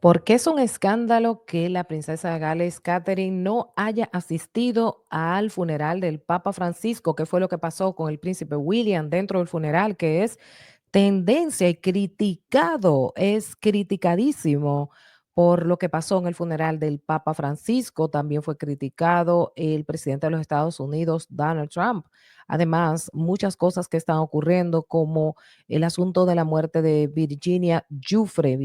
¿Por qué es un escándalo que la princesa de Gales, Catherine, no haya asistido al funeral del Papa Francisco? ¿Qué fue lo que pasó con el príncipe William dentro del funeral? Que es tendencia y criticado, es criticadísimo por lo que pasó en el funeral del Papa Francisco. También fue criticado el presidente de los Estados Unidos, Donald Trump. Además, muchas cosas que están ocurriendo, como el asunto de la muerte de Virginia Giuffre,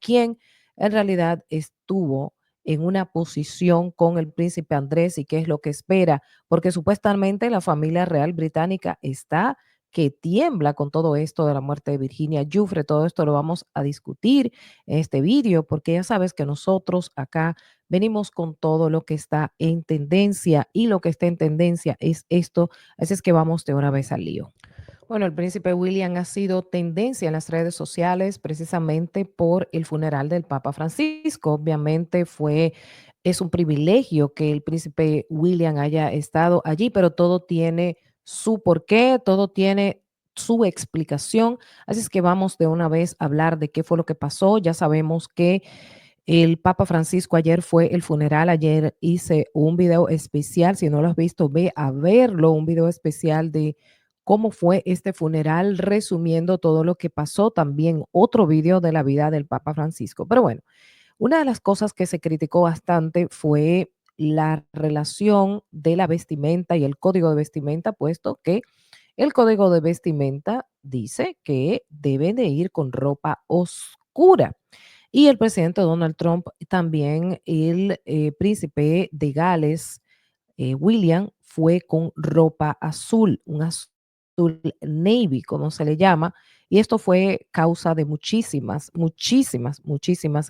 quien en realidad estuvo en una posición con el príncipe Andrés y qué es lo que espera, porque supuestamente la familia real británica está que tiembla con todo esto de la muerte de Virginia Giuffre. Todo esto lo vamos a discutir en este vídeo, porque ya sabes que nosotros acá venimos con todo lo que está en tendencia, y lo que está en tendencia es esto, así es que vamos de una vez al lío. Bueno, el príncipe William ha sido tendencia en las redes sociales precisamente por el funeral del Papa Francisco. Obviamente es un privilegio que el príncipe William haya estado allí, pero todo tiene su porqué, todo tiene su explicación. Así es que vamos de una vez a hablar de qué fue lo que pasó. Ya sabemos que el Papa Francisco ayer fue el funeral. Ayer hice un video especial. Si no lo has visto, ve a verlo, un video especial de cómo fue este funeral, resumiendo todo lo que pasó. También otro video de la vida del Papa Francisco. Pero bueno, una de las cosas que se criticó bastante fue la relación de la vestimenta y el código de vestimenta, puesto que el código de vestimenta dice que deben de ir con ropa oscura. Y el presidente Donald Trump, también el príncipe de Gales, William, fue con ropa azul, un azul navy, como se le llama, y esto fue causa de muchísimas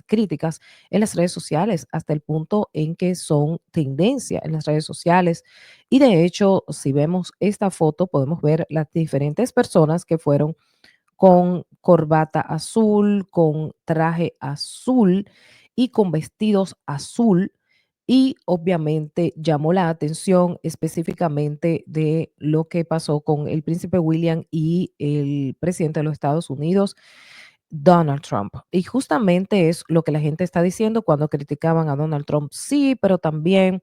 críticas en las redes sociales, hasta el punto en que son tendencia en las redes sociales. Y de hecho, si vemos esta foto, podemos ver las diferentes personas que fueron con corbata azul, con traje azul y con vestidos azul. Y obviamente llamó la atención específicamente de lo que pasó con el príncipe William y el presidente de los Estados Unidos, Donald Trump. Y justamente es lo que la gente está diciendo cuando criticaban a Donald Trump. Sí, pero también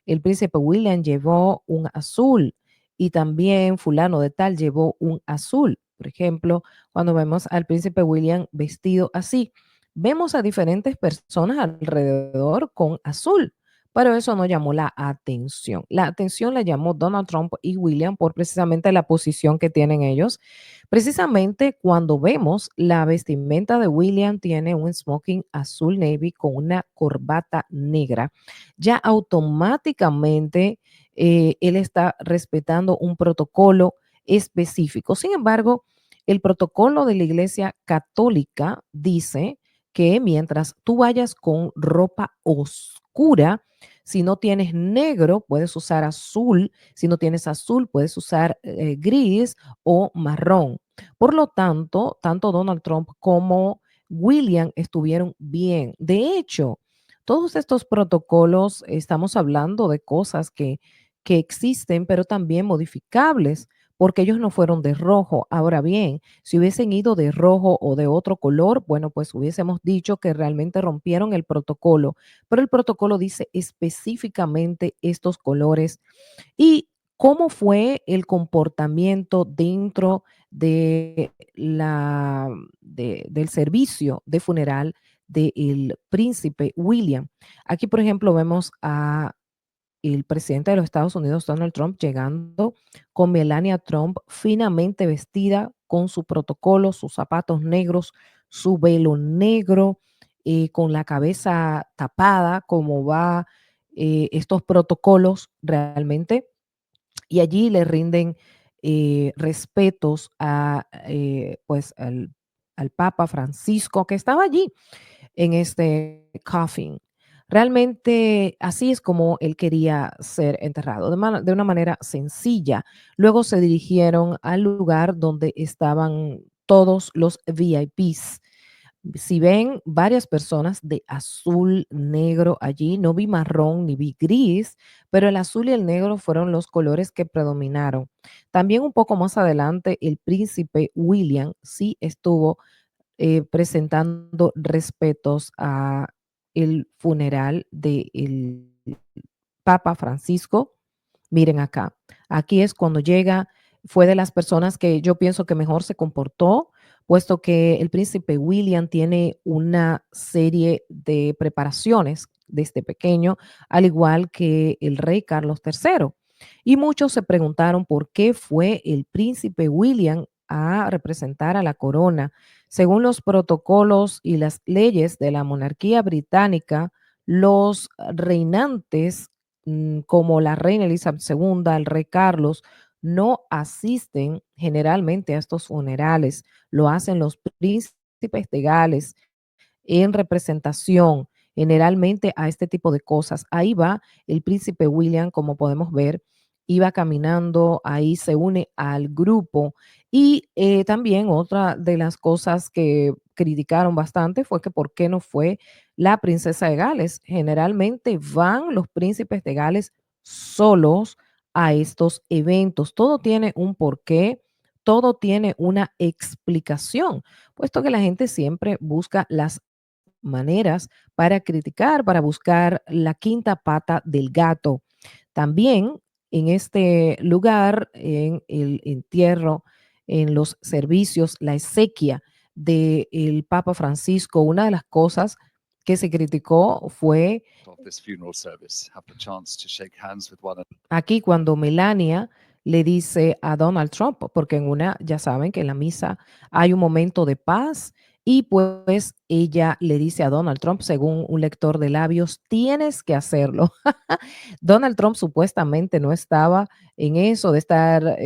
el príncipe William llevó un azul, y también fulano de tal llevó un azul. Por ejemplo, cuando vemos al príncipe William vestido así, vemos a diferentes personas alrededor con azul, pero eso no llamó la atención. La atención la llamó Donald Trump y William por precisamente la posición que tienen ellos. Precisamente cuando vemos la vestimenta de William, tiene un smoking azul navy con una corbata negra, ya automáticamente él está respetando un protocolo específico. Sin embargo, el protocolo de la Iglesia Católica dice que mientras tú vayas con ropa oscura, si no tienes negro, puedes usar azul; si no tienes azul, puedes usar gris o marrón. Por lo tanto, tanto Donald Trump como William estuvieron bien. De hecho, todos estos protocolos, estamos hablando de cosas que existen, pero también modificables, porque ellos no fueron de rojo. Ahora bien, si hubiesen ido de rojo o de otro color, bueno, pues hubiésemos dicho que realmente rompieron el protocolo, pero el protocolo dice específicamente estos colores. ¿Y cómo fue el comportamiento dentro del servicio de funeral del príncipe William? Aquí, por ejemplo, vemos a el presidente de los Estados Unidos, Donald Trump, llegando con Melania Trump finamente vestida con su protocolo, sus zapatos negros, su velo negro, con la cabeza tapada, como va estos protocolos realmente. Y allí le rinden respetos al Papa Francisco, que estaba allí en este coffin. Realmente así es como él quería ser enterrado, de una manera sencilla. Luego se dirigieron al lugar donde estaban todos los VIPs. Si ven varias personas de azul, negro allí, no vi marrón ni vi gris, pero el azul y el negro fueron los colores que predominaron. También un poco más adelante, el príncipe William sí estuvo presentando respetos a el funeral del Papa Francisco. Miren acá, aquí es cuando llega, fue de las personas que yo pienso que mejor se comportó, puesto que el príncipe William tiene una serie de preparaciones desde pequeño, al igual que el rey Carlos III. Y muchos se preguntaron por qué fue el príncipe William a representar a la corona. Según los protocolos y las leyes de la monarquía británica, los reinantes como la reina Elizabeth II, el rey Carlos, no asisten generalmente a estos funerales, lo hacen los príncipes de Gales en representación generalmente a este tipo de cosas. Ahí va el príncipe William, como podemos ver, iba caminando, ahí se une al grupo. Y también otra de las cosas que criticaron bastante fue que por qué no fue la princesa de Gales. Generalmente van los príncipes de Gales solos a estos eventos. Todo tiene un porqué, todo tiene una explicación, puesto que la gente siempre busca las maneras para criticar, para buscar la quinta pata del gato. También en este lugar, en el entierro, en los servicios, la exequia del Papa Francisco, una de las cosas que se criticó fue aquí cuando Melania le dice a Donald Trump, porque en una, ya saben que en la misa hay un momento de paz y pues ella le dice a Donald Trump, según un lector de labios, tienes que hacerlo. Donald Trump supuestamente no estaba en eso de estar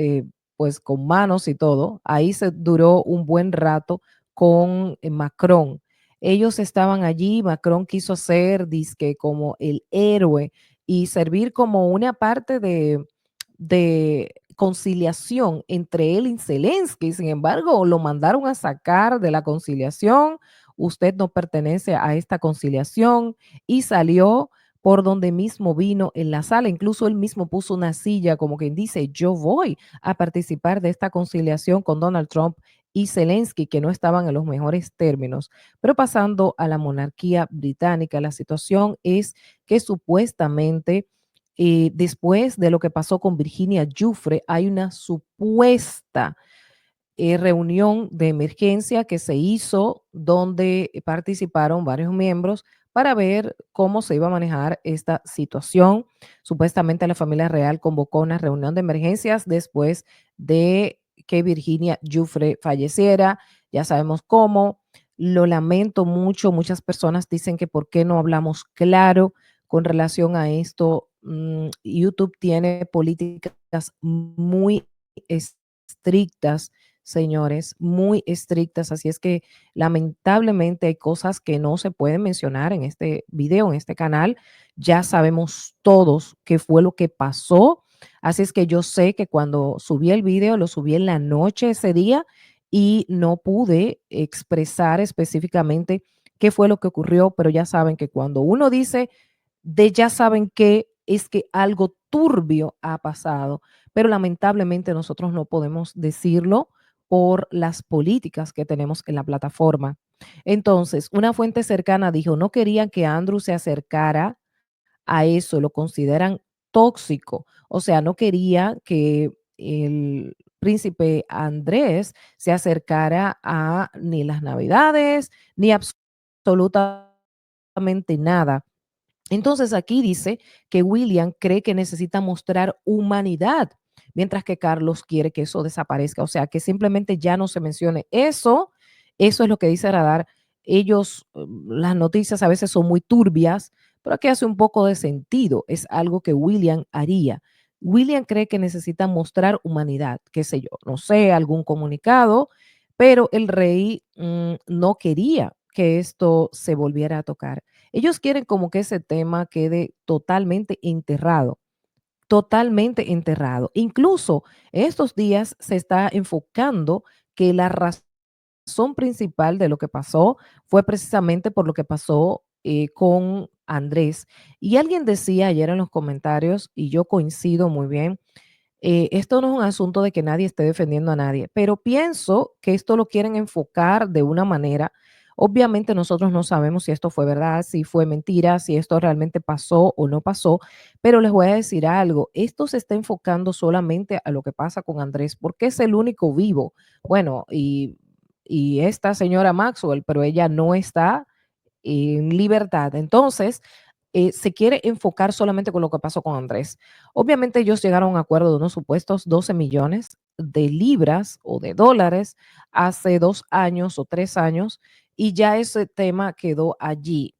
pues con manos y todo. Ahí se duró un buen rato con Macron. Ellos estaban allí, Macron quiso ser disque como el héroe y servir como una parte de conciliación entre él y Zelensky. Sin embargo, lo mandaron a sacar de la conciliación. Usted no pertenece a esta conciliación y salió por donde mismo vino en la sala. Incluso él mismo puso una silla como quien dice, yo voy a participar de esta conciliación con Donald Trump y Zelensky, que no estaban en los mejores términos. Pero pasando a la monarquía británica, la situación es que supuestamente después de lo que pasó con Virginia Giuffre, hay una supuesta reunión de emergencia que se hizo donde participaron varios miembros para ver cómo se iba a manejar esta situación. Supuestamente la familia real convocó una reunión de emergencias después de que Virginia Giuffre falleciera. Ya sabemos cómo. Lo lamento mucho. Muchas personas dicen que por qué no hablamos claro con relación a esto. YouTube tiene políticas muy estrictas, señores, muy estrictas. Así es que lamentablemente hay cosas que no se pueden mencionar en este video, en este canal. Ya sabemos todos qué fue lo que pasó. Así es que yo sé que cuando subí el video, lo subí en la noche ese día y no pude expresar específicamente qué fue lo que ocurrió, pero ya saben que cuando uno dice de ya saben que es que algo turbio ha pasado, pero lamentablemente nosotros no podemos decirlo por las políticas que tenemos en la plataforma. Entonces, una fuente cercana dijo, no querían que Andrew se acercara a eso, lo consideran tóxico, o sea, no quería que el príncipe Andrés se acercara a ni las navidades, ni absolutamente nada. Entonces aquí dice que William cree que necesita mostrar humanidad, mientras que Carlos quiere que eso desaparezca, o sea, que simplemente ya no se mencione eso. Eso es lo que dice Radar. Ellos, las noticias a veces son muy turbias, pero aquí hace un poco de sentido. Es algo que William haría. William cree que necesita mostrar humanidad, qué sé yo, no sé, algún comunicado, pero el rey no quería que esto se volviera a tocar. Ellos quieren como que ese tema quede totalmente enterrado, totalmente enterrado. Incluso estos días se está enfocando que la razón principal de lo que pasó fue precisamente por lo que pasó con Andrés. Y alguien decía ayer en los comentarios, y yo coincido muy bien, Esto no es un asunto de que nadie esté defendiendo a nadie, pero pienso que esto lo quieren enfocar de una manera. Obviamente nosotros no sabemos si esto fue verdad, si fue mentira, si esto realmente pasó o no pasó, pero les voy a decir algo, esto se está enfocando solamente a lo que pasa con Andrés, porque es el único vivo. Bueno, y esta señora Maxwell, pero ella no está en libertad. Entonces, se quiere enfocar solamente con lo que pasó con Andrés. Obviamente ellos llegaron a un acuerdo de unos supuestos 12 millones de libras o de dólares hace 2 años o 3 años y ya ese tema quedó allí.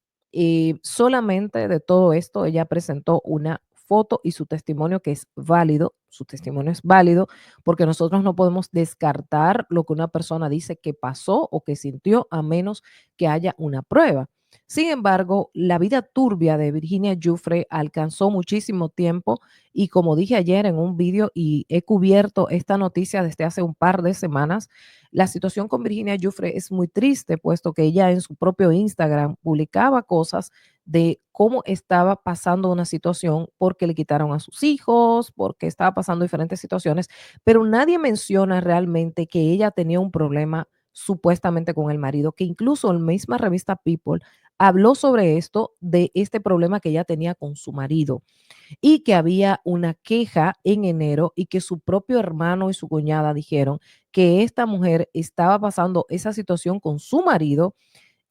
Solamente de todo esto ella presentó una foto y su testimonio que es válido, su testimonio es válido porque nosotros no podemos descartar lo que una persona dice que pasó o que sintió a menos que haya una prueba. Sin embargo, la vida turbia de Virginia Giuffre alcanzó muchísimo tiempo y como dije ayer en un vídeo y he cubierto esta noticia desde hace un par de semanas, la situación con Virginia Giuffre es muy triste, puesto que ella en su propio Instagram publicaba cosas de cómo estaba pasando una situación porque le quitaron a sus hijos, porque estaba pasando diferentes situaciones, pero nadie menciona realmente que ella tenía un problema supuestamente con el marido, que incluso en la misma revista People habló sobre esto, de este problema que ella tenía con su marido y que había una queja en enero y que su propio hermano y su cuñada dijeron que esta mujer estaba pasando esa situación con su marido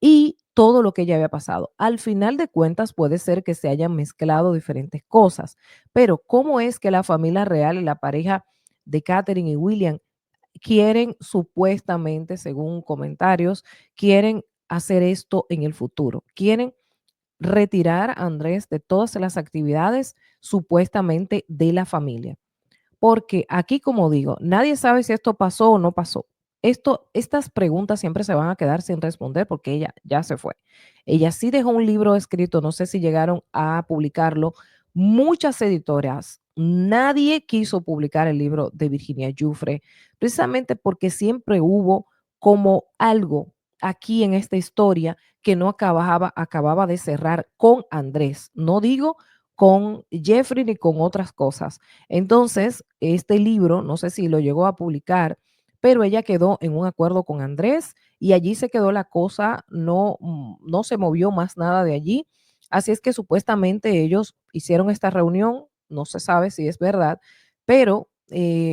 y todo lo que ella había pasado. Al final de cuentas puede ser que se hayan mezclado diferentes cosas, pero ¿cómo es que la familia real y la pareja de Catherine y William quieren supuestamente, según comentarios, quieren hacer esto en el futuro? Quieren retirar a Andrés de todas las actividades supuestamente de la familia. Porque aquí, como digo, nadie sabe si esto pasó o no pasó. Estas preguntas siempre se van a quedar sin responder porque ella ya se fue. Ella sí dejó un libro escrito, no sé si llegaron a publicarlo. Muchas editoras, nadie quiso publicar el libro de Virginia Giuffre, precisamente porque siempre hubo como algo aquí en esta historia que no acababa de cerrar con Andrés. No digo con Jeffrey ni con otras cosas. Entonces, este libro, no sé si lo llegó a publicar, pero ella quedó en un acuerdo con Andrés y allí se quedó la cosa, no, no se movió más nada de allí. Así es que supuestamente ellos hicieron esta reunión, no se sabe si es verdad, pero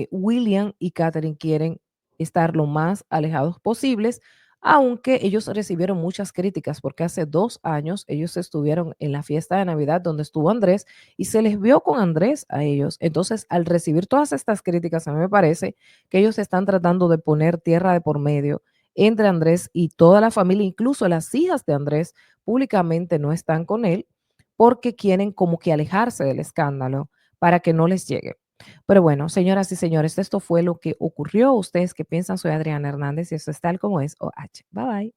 William y Catherine quieren estar lo más alejados posibles, aunque ellos recibieron muchas críticas porque hace 2 años ellos estuvieron en la fiesta de Navidad donde estuvo Andrés y se les vio con Andrés a ellos. Entonces, al recibir todas estas críticas, a mí me parece que ellos están tratando de poner tierra de por medio entre Andrés y toda la familia, incluso las hijas de Andrés públicamente no están con él porque quieren como que alejarse del escándalo para que no les llegue. Pero bueno, señoras y señores, esto fue lo que ocurrió. Ustedes qué piensan, soy Adriana Hernández y esto es tal como es OH. Bye bye.